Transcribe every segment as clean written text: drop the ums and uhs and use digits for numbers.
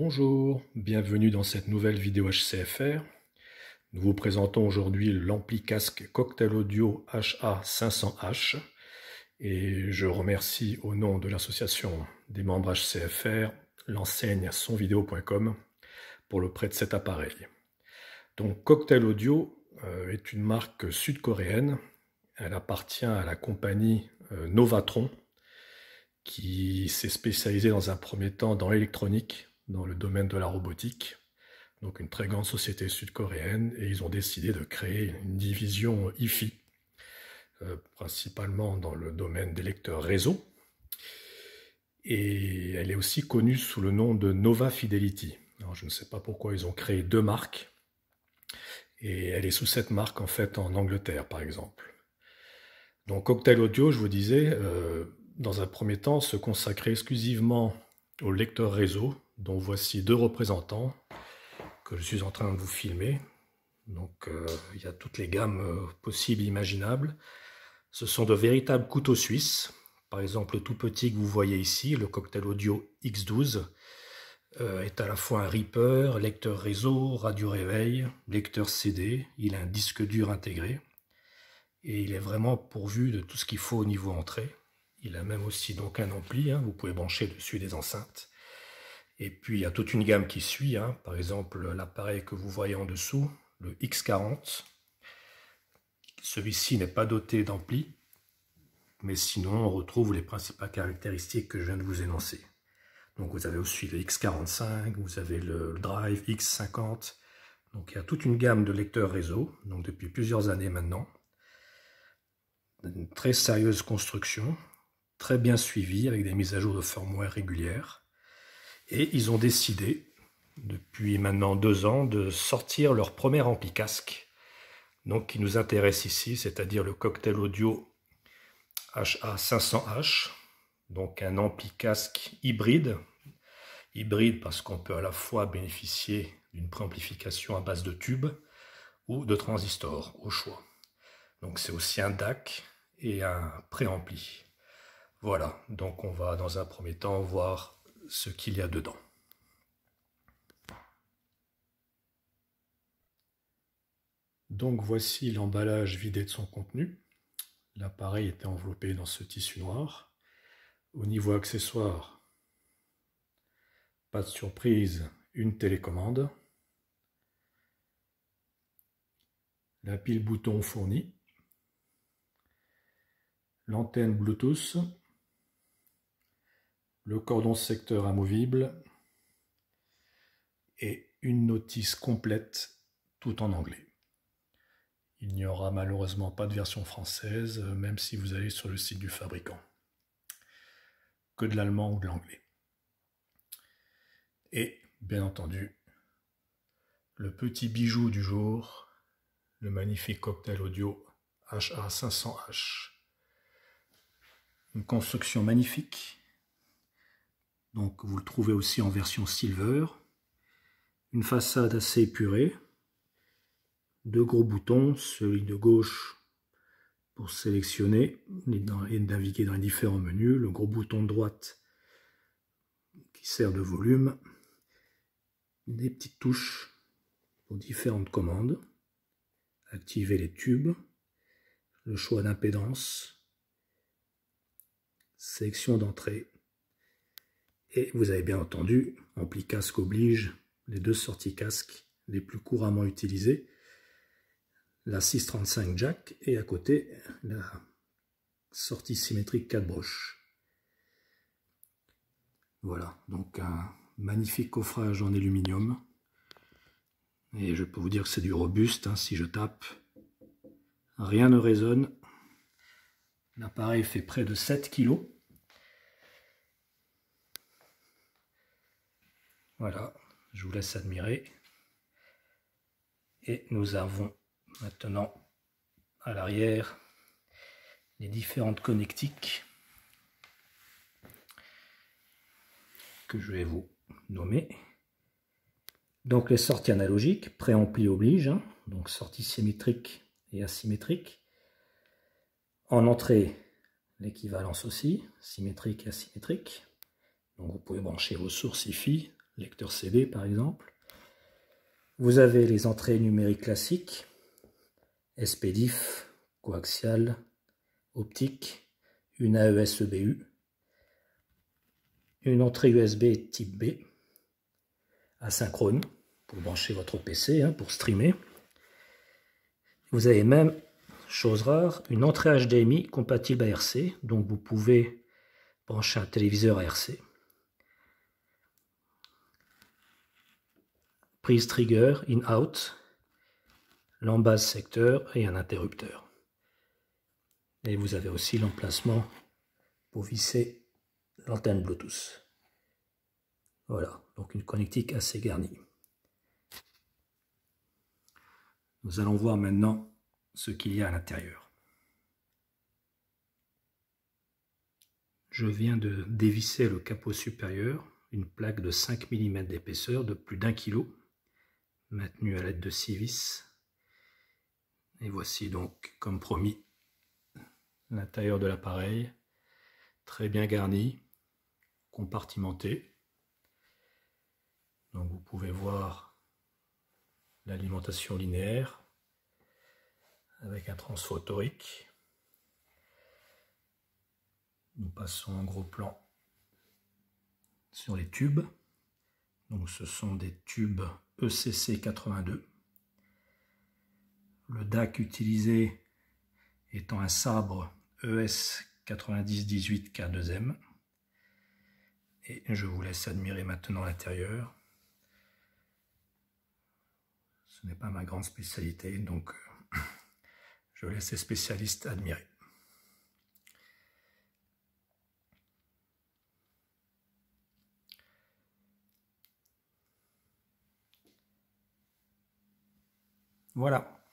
Bonjour, bienvenue dans cette nouvelle vidéo HCFR. Nous vous présentons aujourd'hui l'ampli casque Cocktail Audio HA500H et je remercie au nom de l'association des membres HCFR l'enseigne sonvideo.com pour le prêt de cet appareil. Donc Cocktail Audio est une marque sud-coréenne. Elle appartient à la compagnie Novatron qui s'est spécialisée dans un premier temps dans l'électronique, dans le domaine de la robotique, donc une très grande société sud-coréenne, et ils ont décidé de créer une division hi-fi, principalement dans le domaine des lecteurs réseau, et elle est aussi connue sous le nom de Nova Fidelity. Alors, je ne sais pas pourquoi ils ont créé deux marques, et elle est sous cette marque en fait en Angleterre par exemple. Donc Cocktail Audio, je vous disais, dans un premier temps, se consacrer exclusivement aux lecteurs réseau, dont voici deux représentants que je suis en train de vous filmer. Donc il y a toutes les gammes possibles et imaginables. Ce sont de véritables couteaux suisses. Par exemple, le tout petit que vous voyez ici, le Cocktail Audio X12, est à la fois un Reaper, lecteur réseau, radio réveil, lecteur CD. Il a un disque dur intégré et il est vraiment pourvu de tout ce qu'il faut au niveau entrée. Il a même aussi donc un ampli, vous pouvez brancher dessus des enceintes. Et puis il y a toute une gamme qui suit, par exemple l'appareil que vous voyez en dessous, le X40. Celui-ci n'est pas doté d'ampli, mais sinon on retrouve les principales caractéristiques que je viens de vous énoncer. Donc vous avez aussi le X45, vous avez le Drive X50. Donc il y a toute une gamme de lecteurs réseau, donc depuis plusieurs années maintenant. Une très sérieuse construction, très bien suivie avec des mises à jour de firmware régulières. Et ils ont décidé, depuis maintenant 2 ans, de sortir leur premier ampli casque, donc qui nous intéresse ici, c'est-à-dire le Cocktail Audio HA500H, donc un ampli casque hybride. Hybride parce qu'on peut à la fois bénéficier d'une préamplification à base de tubes ou de transistors, au choix. Donc c'est aussi un DAC et un préampli. Voilà, donc on va dans un premier temps voir ce qu'il y a dedans. Donc voici l'emballage vidé de son contenu. L'appareil était enveloppé dans ce tissu noir. Au niveau accessoires, pas de surprise, une télécommande. La pile bouton fournie. L'antenne Bluetooth. Le cordon secteur amovible et une notice complète tout en anglais. Il n'y aura malheureusement pas de version française, même si vous allez sur le site du fabricant. Que de l'allemand ou de l'anglais. Et, bien entendu, le petit bijou du jour, le magnifique Cocktail Audio HA500H. Une construction magnifique. Donc vous le trouvez aussi en version silver. Une façade assez épurée. 2 gros boutons, celui de gauche pour sélectionner et naviguer dans les différents menus. Le gros bouton de droite qui sert de volume. Des petites touches pour différentes commandes. Activer les tubes. Le choix d'impédance. Sélection d'entrée. Et vous avez bien entendu, ampli casque oblige, les 2 sorties casque les plus couramment utilisées, la 635 jack et à côté la sortie symétrique 4 broches. Voilà, donc un magnifique coffrage en aluminium. Et je peux vous dire que c'est du robuste, si je tape, rien ne résonne. L'appareil fait près de 7 kg. Voilà, je vous laisse admirer. Et nous avons maintenant à l'arrière les différentes connectiques que je vais vous nommer. Donc les sorties analogiques, préampli oblige, donc sortie symétrique et asymétrique. En entrée, l'équivalence aussi, symétrique et asymétrique. Donc vous pouvez brancher vos sources hi-fi, lecteur CD par exemple. Vous avez les entrées numériques classiques, SPDIF, coaxial, optique, une AES EBU, une entrée USB type B, asynchrone pour brancher votre PC, pour streamer. Vous avez même, chose rare, une entrée HDMI compatible à RC, donc vous pouvez brancher un téléviseur à RC. Prise trigger, in-out, l'embase secteur et un interrupteur. Et vous avez aussi l'emplacement pour visser l'antenne Bluetooth. Voilà, donc une connectique assez garnie. Nous allons voir maintenant ce qu'il y a à l'intérieur. Je viens de dévisser le capot supérieur, une plaque de 5 mm d'épaisseur de plus d'1 kg, maintenue à l'aide de 6 vis. Et voici donc, comme promis, l'intérieur de l'appareil, très bien garni, compartimenté. Donc vous pouvez voir l'alimentation linéaire avec un transfo torique. Nous passons en gros plan sur les tubes. Donc ce sont des tubes ECC 82. Le DAC utilisé étant un sabre ES 9018 K2M. Et je vous laisse admirer maintenant l'intérieur. Ce n'est pas ma grande spécialité, donc je laisse les spécialistes admirer. Voilà,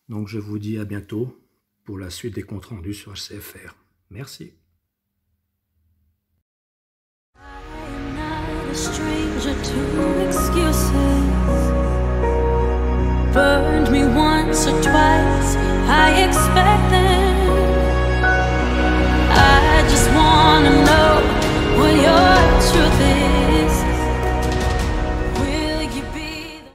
donc je vous dis à bientôt pour la suite des comptes rendus sur HCFR. Merci. Stranger to excuses, burned me once or twice.